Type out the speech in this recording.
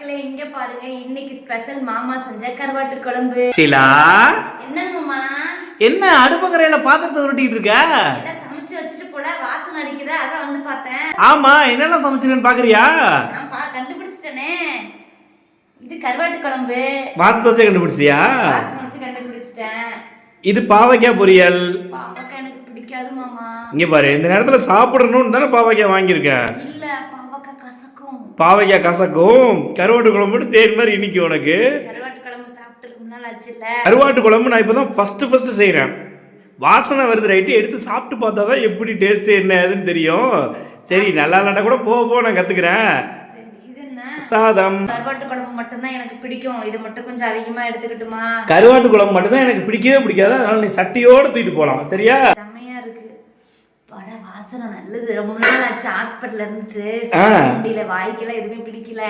மக்களே இங்க பாருங்க, இன்னைக்கு ஸ்பெஷல் மாமா செஞ்ச கருவாட்டு குழம்பு. சிலா என்ன மாமா? என்ன அடுப்பங்கரையில பாத்திரத்தை உருட்டிட்டு இருக்க? எல்லாம் சமைச்சு வச்சுட்டு போல வாசனை அடிக்குது, அதான் வந்து பார்த்தேன். ஆமா, என்னெல்லாம் சமைச்சிருக்கேன்னு பாக்குறியா? நான் கண்டுபிடிச்சிட்டேனே, இது கருவாட்டு குழம்பு. வாசத்தை வச்சே கண்டுபிடிச்சியா? வாசனை வச்சு கண்டுபிடிச்சிட்டேன். இது பாவக்காய் பொரியல். பாவக்காய் எனக்கு பிடிக்காது மாமா. இங்க பாரு, இந்த நேரத்துல சாப்பிடணும்னு தானே பாவக்காய் வாங்கியிருக்க. இல்ல, பாவக்காய் கசக்கும். பாவக்காய் கசக்கும். கருவாட்டு குழம்பு தேன் மாதிரி இன்னைக்கு உனக்கு. கருவாட்டு குழம்பு சாப்பிட்டு ரொம்ப நாள் ஆச்சுல்ல. கருவாட்டு குழம்பு நான் இப்பதான் ஃபர்ஸ்ட் செய்யறேன். வாசனை வருது ரைட்டு, எடுத்து சாப்பிட்டு பார்த்தா தான் எப்படி டேஸ்ட் என்ன ஏதுன்னு தெரியும். சரி, நல்லா இல்லாட்டா கூட போக நான் கத்துக்கிறேன். சாதம். கருவாட்டு குழம்பு மட்டும்தான் எனக்கு பிடிக்கும். இது மட்டும் கொஞ்சம் அதிகமா எடுத்துக்கிட்டுமா? கருவாட்டு குழம்பு மட்டும்தான் எனக்கு பிடிக்கவே பிடிக்காது. அதனால நீ சட்டியோட தூக்கிட்டு போலாம், சரியா? செம்மையா இருக்கு. பட வாசனை நல்லது. ரொம்ப நாள் ஆச்சு ஹாஸ்பிட்டல்ல இருந்துட்டு, சாப்பிட முடியல, வாய்க்கெல்லாம் எதுவுமே பிடிக்கல.